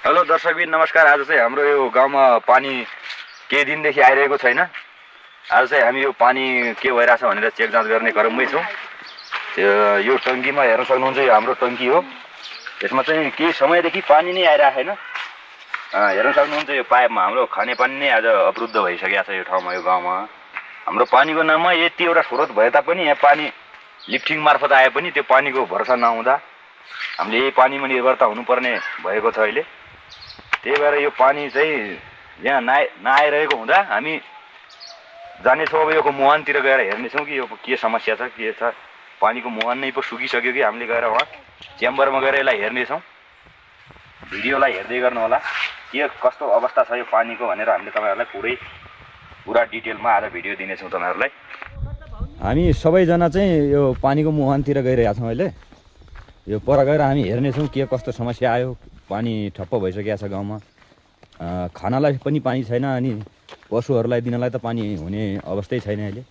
Hello दर्शकबिन नमस्कार। आज चाहिँ हाम्रो यो गाउँमा पानी केही दिनदेखि आइरहेको छैन। आज चाहिँ हामी यो पानी के भइरहेछ भनेर चेक जाँच गर्ने क्रममै छौँ। यो टङ्कीमा हेर्न सक्नुहुन्छ, यो हाम्रो टङ्की हो। यसमा चाहिँ केही समयदेखि पानी नै आइरहेको छैन। हेर्न सक्नुहुन्छ यो पाइपमा हाम्रो खानेपानी नै आज अवरुद्ध भइसकेको छ। यो ठाउँमा यो गाउँमा हाम्रो पानीको नाममा यति एउटा स्रोत भए तापनि यहाँ पानी लिफ्टिङ मार्फत आए पनि त्यो पानीको भरोसा नहुँदा हामीले यही पानीमा निर्भरता हुनुपर्ने भएको छ अहिले। त्यही भएर यो पानी चाहिँ यहाँ नआइरहेको हुँदा हामी जानेछौँ अब यो मुहानतिर गएर हेर्नेछौँ कि यो के समस्या छ, के छ। पानीको मुहान नै पो सुकिसक्यो कि हामीले गएर वहाँ च्याम्बरमा गएर यसलाई हेर्नेछौँ। भिडियोलाई हेर्दै गर्नु होला के कस्तो अवस्था छ यो पानीको भनेर हामीले तपाईँहरूलाई पुरा डिटेलमा आज भिडियो दिनेछौँ तपाईँहरूलाई। हामी सबैजना चाहिँ यो पानीको मुहानतिर गइरहेका छौँ अहिले। यो पर गएर हामी हेर्नेछौँ के कस्तो समस्या आयो। पानी ठप्प भइसकेको छ गाउँमा। खानालाई पनि पानी छैन अनि पशुहरूलाई दिनलाई त पानी हुने अवस्थै छैन अहिले।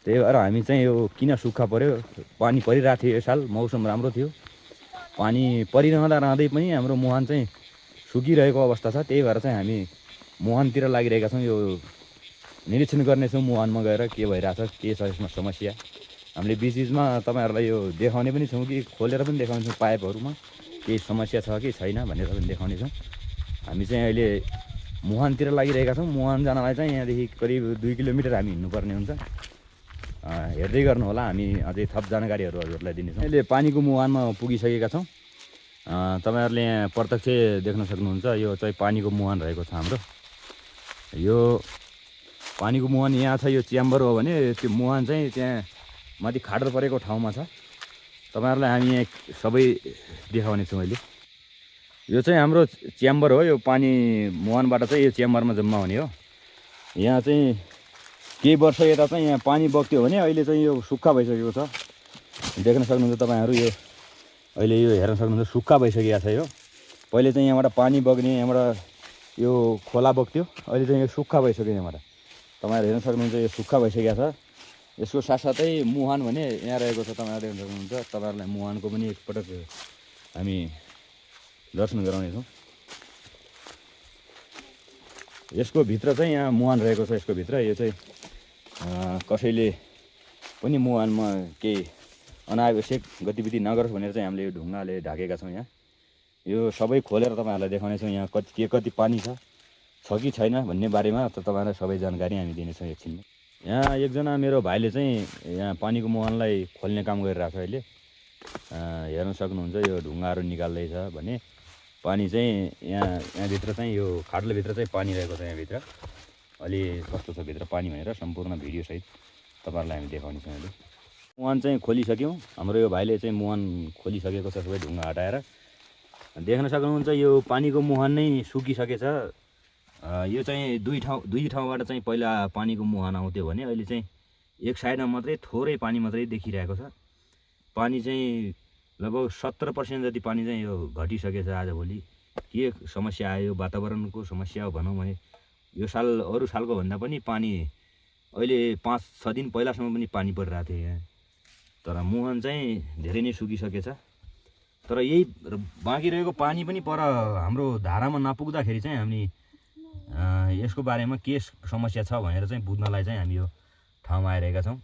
त्यही भएर हामी चाहिँ यो किन सुक्खा पऱ्यो, पानी परिरहेको थियो यो साल, मौसम राम्रो थियो, पानी परिरहँदै पनि हाम्रो मुहान चाहिँ सुकिरहेको अवस्था छ। त्यही भएर चाहिँ हामी मुहानतिर लागिरहेका छौँ। यो निरीक्षण गर्नेछौँ मुहानमा गएर के भइरहेछ, के छ यसमा समस्या। हामीले बिचबिचमा तपाईँहरूलाई यो देखाउने पनि छौँ कि खोलेर पनि देखाउँछौँ पाइपहरूमा केही समस्या छ कि छैन भनेर पनि देखाउनेछौँ। हामी चाहिँ अहिले मुहानतिर लागिरहेका छौँ। मुहान जानलाई चाहिँ यहाँदेखि करिब 2 किलोमिटर हामी हिँड्नुपर्ने हुन्छ। हेर्दै गर्नु होला, हामी अझै थप जानकारीहरू हजुरलाई दिनेछौँ। अहिले पानीको मुहानमा पुगिसकेका छौँ। तपाईँहरूले यहाँ प्रत्यक्ष देख्न सक्नुहुन्छ, यो चाहिँ पानीको मुहान रहेको छ हाम्रो। यो पानीको मुहान यहाँ छ, यो च्याम्बर हो भने त्यो मुहान चाहिँ त्यहाँ माथि खाडल परेको ठाउँमा छ। तपाईँहरूलाई हामी यहाँ सबै देखाउने छौँ अहिले। यो चाहिँ हाम्रो च्याम्बर हो। यो पानी मुहानबाट चाहिँ यो च्याम्बरमा जम्मा हुने हो। यहाँ चाहिँ केही वर्ष यता चाहिँ यहाँ पानी बग्थ्यो भने अहिले चाहिँ यो सुक्खा भइसकेको छ। देख्न सक्नुहुन्छ तपाईँहरू, यो अहिले यो हेर्न सक्नुहुन्छ सुक्खा भइसकेको छ। यो पहिले चाहिँ यहाँबाट पानी बग्ने, यहाँबाट यो खोला बग्थ्यो, अहिले चाहिँ यो सुक्खा भइसक्यो। यहाँबाट तपाईँहरू हेर्न सक्नुहुन्छ यो सुक्खा भइसकेको छ। यसको साथसाथै मुहान भने यहाँ रहेको छ, तपाईँहरूले हेर्न सक्नुहुन्छ। तपाईँहरूलाई मुहानको पनि एकपटक हामी दर्शन गराउनेछौँ। यसको भित्र चाहिँ यहाँ मुहान रहेको छ। यसको भित्र यो चाहिँ कसैले पनि मुहानमा केही अनावश्यक गतिविधि नगरोस् भनेर चाहिँ हामीले यो ढुङ्गाले ढाकेका छौँ। यहाँ यो सबै खोलेर तपाईँहरूलाई देखाउनेछौँ। यहाँ कति पानी छ कि छैन भन्ने बारेमा तपाईँहरूलाई सबै जानकारी हामी दिनेछौँ एकछिनमा। यहाँ एकजना मेरो भाइले चाहिँ यहाँ पानीको मुहानलाई खोल्ने काम गरिरहेको छ अहिले। हेर्न सक्नुहुन्छ यो ढुङ्गाहरू निकाल्दैछ भने पानी चाहिँ यहाँभित्र चाहिँ यो खाडलभित्र चाहिँ पानी रहेको छ। यहाँभित्र अलि कस्तो छ भित्र पानी भनेर सम्पूर्ण भिडियोसहित तपाईँहरूलाई हामी देखाउनेछौँ अहिले। मुहान चाहिँ खोलिसक्यौँ। हाम्रो यो भाइले चाहिँ मुहान खोलिसकेको छ, सबै ढुङ्गा हटाएर। देख्न सक्नुहुन्छ यो पानीको मुहान नै सुकिसकेछ। यो चाहिँ दुई ठाउँबाट चाहिँ पहिला पानीको मुहान आउँथ्यो भने अहिले चाहिँ एक साइडमा मात्रै थोरै पानी मात्रै देखिरहेको छ। पानी चाहिँ लगभग 70% जति पानी चाहिँ यो घटिसकेछ आजभोलि। के समस्या आयो, वातावरणको समस्या हो भनौँ भने यो साल अरू सालको भन्दा पनि पानी अहिले 5-6 दिन पहिलासम्म पनि पानी परिरहेको थियो यहाँ। तर मुहान चाहिँ धेरै नै सुकिसकेछ। तर यही बाँकी रहेको पानी पनि पर हाम्रो धारामा नपुग्दाखेरि चाहिँ हामी यसको बारेमा के समस्या छ भनेर चाहिँ बुझ्नलाई चाहिँ हामी यो ठाउँमा आइरहेका छौँ।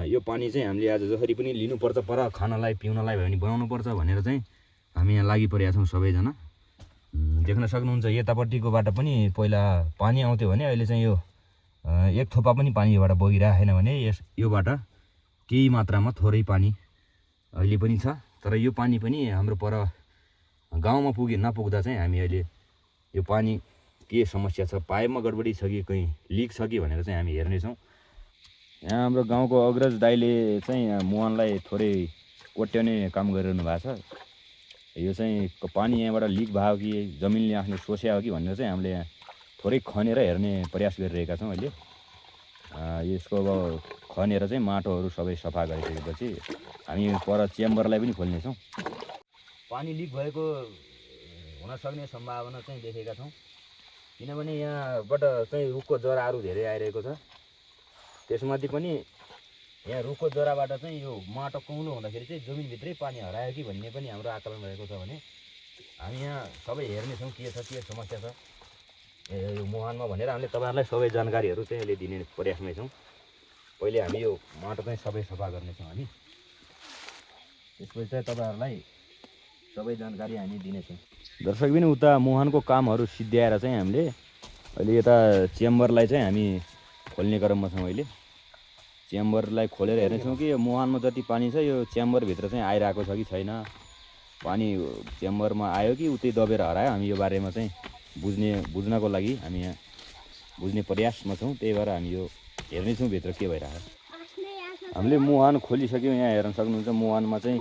यो पानी चाहिँ हामीले आज जसरी पनि लिनुपर्छ, पर खानालाई पिउनलाई भयो भने बनाउनुपर्छ भनेर चाहिँ हामी यहाँ लागि परेका छौँ सबैजना। देख्न सक्नुहुन्छ यतापट्टिकोबाट पनि पहिला पानी आउँथ्यो भने अहिले चाहिँ यो एक थोपा पनि पानीबाट बगिरहेको छैन भने योबाट केही मात्रामा थोरै पानी अहिले पनि छ। तर यो पानी पनि हाम्रो पर गाउँमा नपुग्दा चाहिँ हामी अहिले यो पानी के समस्या छ, पाइपमा गडबडी छ कि कहीँ लिक छ कि भनेर चाहिँ हामी हेर्नेछौँ। यहाँ हाम्रो गाउँको अग्रज दाइले चाहिँ मुहानलाई थोरै कोट्याउने काम गरिरहनु भएको छ। यो चाहिँ पानी यहाँबाट लिक भयो कि जमिनले आफ्नो सोस्या हो कि भनेर चाहिँ हामीले यहाँ थोरै खनेर हेर्ने प्रयास गरिरहेका छौँ अहिले। यसको अब खनेर चाहिँ माटोहरू सबै सफा गरिसकेपछि हामी पर च्याम्बरलाई पनि खोल्नेछौँ। पानी लिक भएको हुनसक्ने सम्भावना चाहिँ देखेका छौँ, किनभने यहाँबाट चाहिँ रुखको जराहरू धेरै आइरहेको छ। त्यसमाथि पनि यहाँ रुखको जराबाट चाहिँ यो माटो कौलो हुँदाखेरि चाहिँ जमिनभित्रै पानी हरायो कि भन्ने पनि हाम्रो आकलन रहेको छ भने हामी यहाँ सबै हेर्नेछौँ के छ के समस्या छ यो मुहानमा भनेर हामीले तपाईँहरूलाई सबै जानकारीहरू चाहिँ अहिले दिने प्रयासमै छौँ। पहिले हामी यो माटो चाहिँ सबै सफा गर्नेछौँ हामी, त्यसपछि चाहिँ तपाईँहरूलाई सबै जानकारी हामी दिनेछौँ। दर्शक पनि उता मुहानको कामहरू सिद्ध्याएर चाहिँ हामीले अहिले यता चेम्बरलाई चाहिँ हामी खोल्ने क्रममा छौँ। अहिले चेम्बरलाई खोलेर हेर्नेछौँ कि यो मुहानमा जति पानी छ यो चेम्बरभित्र चाहिँ आइरहेको छ कि छैन, पानी चेम्बरमा आयो कि उतै दबेर हरायो। हामी यो बारेमा चाहिँ बुझ्नको लागि हामी यहाँ बुझ्ने प्रयासमा छौँ। त्यही भएर हामी यो हेर्नेछौँ भित्र के भइरहेको। हामीले मुहान खोलिसक्यौँ। यहाँ हेर्न सक्नुहुन्छ मुहानमा चाहिँ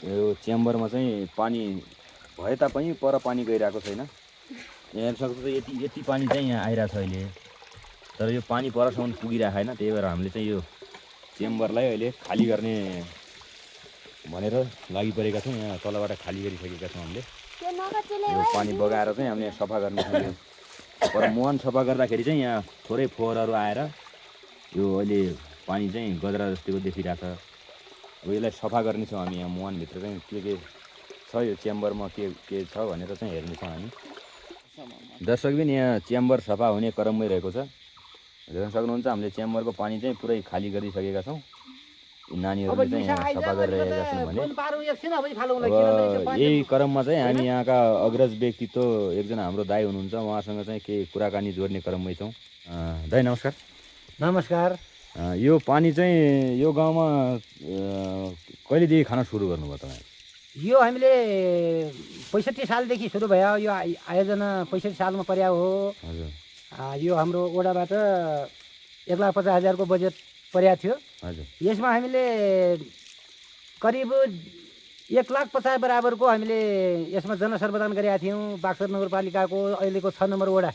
यो चेम्बरमा चाहिँ पानी भए तापनि पर पानी गइरहेको छैन। यहाँ हेर्न सक्नुहुन्छ यति पानी चाहिँ यहाँ आइरहेको छ अहिले, तर यो पानी परसम्म पुगिरहेको छैन। त्यही भएर हामीले चाहिँ यो चेम्बरलाई अहिले खाली गर्ने भनेर लागि परेका छौँ। यहाँ तलबाट खाली गरिसकेका छौँ हामीले। यो पानी बगाएर चाहिँ हामीले सफा गर्ने छौँ। पर मुहान सफा गर्दाखेरि चाहिँ यहाँ थोरै फोहोरहरू आएर यो अहिले पानी चाहिँ गजरा जतिको देखिरहेछ। अब यसलाई सफा गर्नेछौँ हामी। यहाँ मुहानभित्र चाहिँ के छ यो चेम्बरमा के छ भनेर चाहिँ हेर्नेछौँ हामी। दर्शक पनि यहाँ चेम्बर सफा हुने क्रममै रहेको छ। हेर्न सक्नुहुन्छ हामीले चेम्बरको पानी चाहिँ पुरै खाली गरिसकेका छौँ। नानीहरूले चाहिँ यहाँ सफा गरिरहेका छौँ भने यही क्रममा चाहिँ हामी यहाँका अग्रज व्यक्तित्व एकजना हाम्रो दाइ हुनुहुन्छ, उहाँसँग चाहिँ केही कुराकानी जोड्ने क्रममै छौँ। दाइ नमस्कार। नमस्कार। यो पानी चाहिँ यो गाउँमा कहिलेदेखि खान सुरु गर्नुभयो तपाईँ? यो हामीले 65 सालदेखि सुरु भयो। यो आयोजना 65 सालमा पर्या हो। हजुर। यो हाम्रो ओडाबाट 1,50,000 को बजेट पर्या थियो। हजुर। यसमा हामीले करिब 1,50,000 बराबरको हामीले यसमा जनसर्वदान गरेका थियौँ। बाक्सर नगरपालिकाको अहिलेको 6 नम्बर वडा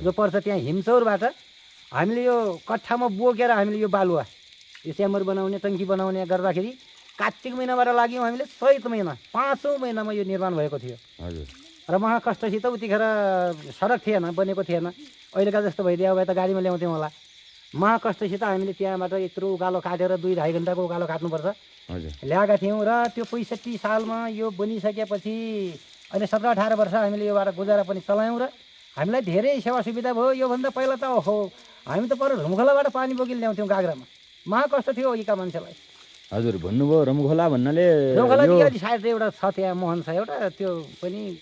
जो पर्छ त्यहाँ हिमचौरबाट हामीले यो कट्ठामा बोकेर हामीले यो बालुवा यो च्याम्बर बनाउने टङ्की बनाउने गर्दाखेरि कार्तिक महिनाबाट लाग्यौँ हामीले। चैत महिना 5औँ महिनामा यो निर्माण भएको थियो। हजुर। र महाकष्टसित उतिखेर सडक थिएन, बनेको थिएन। अहिलेका जस्तो भइदियो भए त गाडीमा ल्याउँथ्यौँ होला। महाकष्टसित हामीले त्यहाँबाट यत्रो उकालो काटेर 2-2.5 घन्टाको उकालो काट्नुपर्छ ल्याएका थियौँ। र त्यो 65 सालमा यो बनिसकेपछि अहिले 17-18 वर्ष हामीले योबाट गुजारा पनि चलायौँ र हामीलाई धेरै सेवा सुविधा भयो। योभन्दा पहिला त हो हामी त पर रमखोलाबाट पानी बोकेर ल्याउँथ्यौँ गाग्रामा। महाकष्ट थियो यिका मान्छेलाई। हजुर भन्नुभयो रमखोला भन्नाले रमखोला अलि साइड एउटा छ त्यहाँ मोहन छ एउटा, त्यो पनि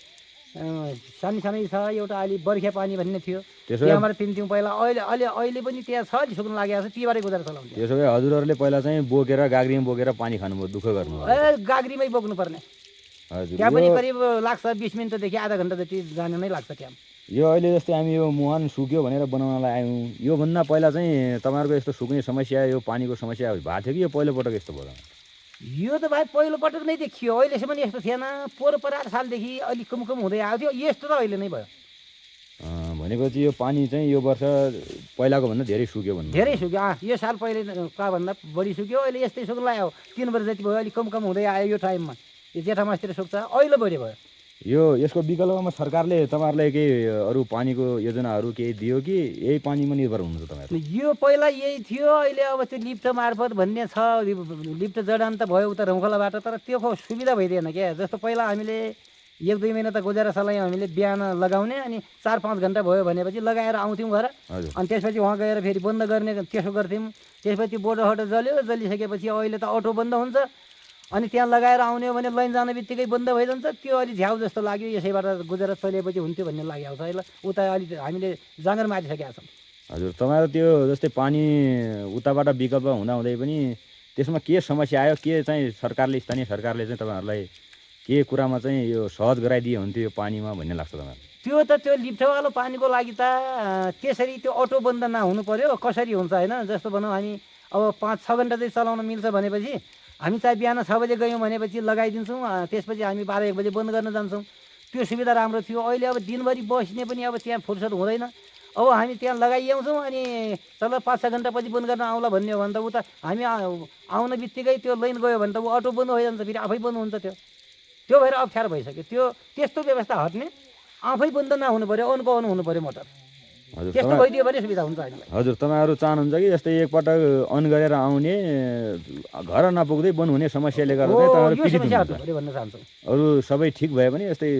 सानै छ। एउटा अलि बर्खे पानी भन्ने थियो, त्यहाँबाट पिन्थ्यौँ पहिला। अहिले पनि त्यहाँ छ, अलि सुक्नु लागेको छ, तीबाटै गुजारा चलाउँथ्यो। त्यसो भए हजुरहरूले पहिला चाहिँ बोकेर गाग्रीमा बोकेर पानी खानुभयो, दुःख गर्नुभयो? गाग्रीमै बोक्नुपर्ने। हजुर। त्यहाँ पनि करिब लाग्छ 20 मिनटदेखि आधा घन्टा जति जानु नै लाग्छ त्यहाँ। यो अहिले जस्तै हामी यो मुहान सुक्यो भनेर बनाउनलाई आयौँ, योभन्दा पहिला चाहिँ तपाईँहरूको यस्तो सुक्ने समस्या, यो पानीको समस्या भएको थियो कि यो पहिलोपटक यस्तो भयो? यो त भाइ पहिलोपटक नै देखियो। अहिलेसम्म यस्तो थिएन। 4-8 सालदेखि अलिक कम भन्दै आएको थियो। यस्तो त अहिले नै भयो। भनेपछि यो पानी चाहिँ यो वर्ष पहिलाको भन्दा धेरै सुक्यो भन्नु? धेरै सुक्यो। यो साल पहिलेका भन्दा बढी सुक्यो। अहिले यस्तै सुक्नु लाग्यो। 3 वर्ष जति भयो, अलिक कम हुँदै आयो। यो टाइममा यो जेठा मासतिर सुक्छ, अहिले बढी भयो। यसको विकल्पमा सरकारले तपाईँहरूलाई केही अरू पानीको योजनाहरू केही दियो कि यही पानीमा निर्भर हुनुहुन्छ तपाईँहरू? यो पहिला यही थियो। अहिले अब त्यो लिफ्ट मार्फत भन्ने छ, लिफ्ट जडान त भयो उता रमखोलाबाट, तर त्यो सुविधा भइदिएन क्या। जस्तो पहिला हामीले 1-2 महिना त गुजारा चलायौँ हामीले। बिहान लगाउने अनि 4-5 घन्टा भयो भनेपछि लगाएर आउँथ्यौँ घर। अनि त्यसपछि उहाँ गएर फेरि बन्द गर्ने त्यसो गर्थ्यौँ। त्यसपछि बोटो जलिसकेपछि अहिले त अटो बन्द हुन्छ अनि त्यहाँ लगाएर आउने हो भने लाइन जाने बित्तिकै बन्द भइजान्छ। त्यो अलि झ्याउ जस्तो लाग्यो। यसैबाट गुजारा चलेपछि हुन्थ्यो भन्ने लागेको छ। अहिले उता अलि हामीले जाँगर मारिसकेका छौँ। हजुर। तपाईँहरू त्यो जस्तै पानी उताबाट विकल्प हुँदाहुँदै पनि त्यसमा के समस्या आयो? के चाहिँ सरकारले, स्थानीय सरकारले चाहिँ तपाईँहरूलाई के कुरामा चाहिँ यो सहज गराइदिए हुन्थ्यो यो पानीमा भन्ने लाग्छ तपाईँहरू? त्यो लिफ्टवालो पानीको लागि त त्यसरी त्यो अटो बन्द नहुनु पर्यो। कसरी हुन्छ होइन? जस्तो भनौँ हामी अब 5-6 घन्टा चाहिँ चलाउन मिल्छ भनेपछि हामी चाहिँ बिहान 6 बजे गयौँ भनेपछि लगाइदिन्छौँ। त्यसपछि हामी 12-1 बजे बन्द गर्न जान्छौँ। त्यो सुविधा राम्रो थियो। अहिले अब दिनभरि बस्ने पनि अब त्यहाँ फुर्सद हुँदैन। अब हामी त्यहाँ लगाइआउँछौँ अनि चल 5-6 घन्टापछि बन्द गर्न आउँला भन्ने हो भने त उता हामी आउन बित्तिकै त्यो लाइन गयो भने त ऊ अटो बन्द भइजान्छ, फेरि आफै बन्द हुन्छ। त्यो भएर अप्ठ्यारो भइसक्यो। त्यस्तो व्यवस्था हट्ने, आफै बन्द नहुनु पऱ्यो, अनको हुनु पऱ्यो मोटर। हजुर त्यस्तो तपाईँ भइदियो भने सुविधा हुन्छ हामीलाई। हजुर तपाईँहरू चाहनुहुन्छ कि यस्तै एकपटक अन गरेर आउने घर नपुग्दै बन्द हुने समस्याले गर्दा चाहिँ तपाईँहरू यो पीडित समस्या हुनुहुन्छ। हट्नु पर्यो भन्न चाहन्छौँ। अरू सबै ठिक भयो भने यस्तै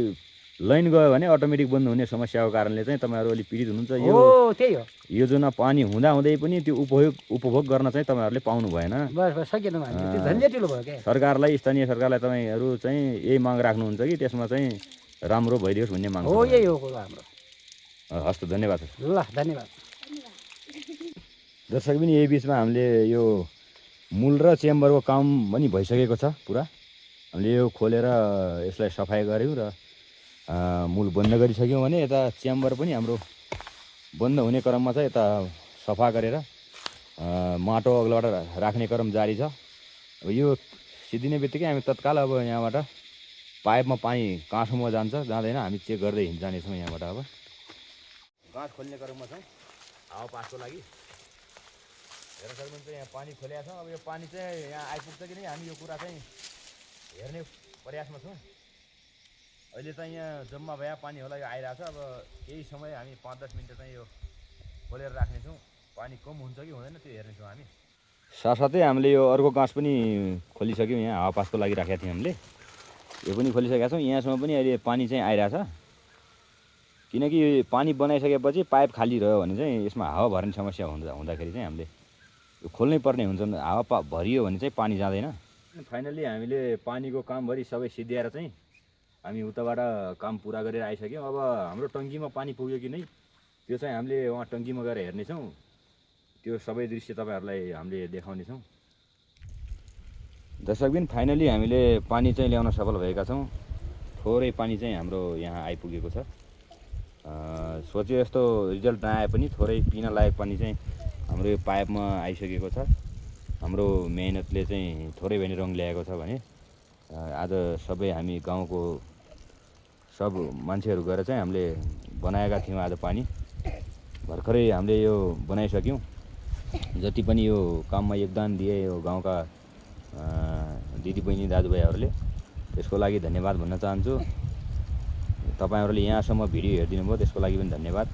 लाइन गयो भने अटोमेटिक बन्द हुने समस्याको कारणले चाहिँ तपाईँहरू अलिक पीडित हुनुहुन्छ। यो हो त्यही हो। योजना पानी हुँदाहुँदै पनि त्यो उपभोग गर्न चाहिँ तपाईँहरूले पाउनु भएन। बस बस सकेनौँ हामीले, त्यो झन्झटिलो भयो क्या। सरकारलाई स्थानीय सरकारलाई तपाईँहरू चाहिँ यही माग राख्नुहुन्छ कि त्यसमा चाहिँ राम्रो भइदियोस् भन्ने माग हो यही हो कुरो हाम्रो। हस् त धन्यवाद। ल धन्यवाद। दर्शक पनि यही बिचमा हामीले यो मूल र चेम्बरको काम पनि भइसकेको छ पुरा। हामीले यो खोलेर यसलाई सफाइ गऱ्यौँ र मूल बन्द गरिसक्यौँ भने यता चेम्बर पनि हाम्रो बन्द हुने क्रममा छ। यता सफा गरेर माटो अग्लोबाट राख्ने क्रम जारी छ। अब यो सिद्धिने बित्तिकै हामी तत्काल अब यहाँबाट पाइपमा पानी कहाँसम्म जान्छ जाँदैन हामी चेक गर्दै जानेछौँ यहाँबाट। अब गाँठ खोल्ने क्रममा छौँ हावापासको लागि। हेर्न सक्नुहुन्छ यहाँ पानी खोलेका छौँ। अब यो पानी चाहिँ यहाँ आइपुग्छ कि नै हामी यो कुरा चाहिँ हेर्ने प्रयासमा छौँ। अहिले चाहिँ यहाँ जम्मा भए पानी होला यो आइरहेको छ। अब केही समय हामी 5-10 मिनट चाहिँ यो खोलेर राख्नेछौँ। पानी कम हुन्छ कि हुँदैन त्यो हेर्नेछौँ हामी। साथसाथै हामीले यो अर्को गाँस पनि खोलिसक्यौँ। यहाँ हावापासको लागि राखेका थियौँ हामीले, यो पनि खोलिसकेका छौँ। यहाँसम्म पनि अहिले पानी चाहिँ आइरहेछ। किनकि पानी बनाइसकेपछि पाइप खाली रह्यो भने चाहिँ यसमा हावा भर्ने समस्या हुँदाखेरि चाहिँ हामीले यो खोल्नै पर्ने हुन्छ। हावा भरियो भने चाहिँ पानी जाँदैन। फाइनल्ली हामीले पानीको कामभरि सबै सिद्ध्याएर चाहिँ हामी उताबाट काम पुरा गरेर आइसक्यौँ। अब हाम्रो टङ्कीमा पानी पुग्यो कि नै त्यो चाहिँ हामीले वहाँ टङ्कीमा गएर हेर्नेछौँ। त्यो सबै दृश्य तपाईँहरूलाई हामीले देखाउनेछौँ। दर्शकबिन फाइनल्ली हामीले पानी चाहिँ ल्याउन सफल भएका छौँ। थोरै पानी चाहिँ हाम्रो यहाँ आइपुगेको छ। सोचे जस्तो रिजल्ट नआए पनि थोरै पिन लायक पानी चाहिँ हाम्रो यो पाइपमा आइसकेको छ। हाम्रो मेहनतले चाहिँ थोरै भए पनि रङ ल्याएको छ भने आज सबै हामी गाउँको सब मान्छेहरू गएर चाहिँ हामीले बनाएका थियौँ। आज पानी भर्खरै हामीले यो बनाइसक्यौँ। जति पनि यो काममा योगदान दिए यो गाउँका दिदीबहिनी दाजुभाइहरूले त्यसको लागि धन्यवाद भन्न चाहन्छु। तपाईँहरूले यहाँसम्म भिडियो हेरिदिनु भयो त्यसको लागि पनि धन्यवाद।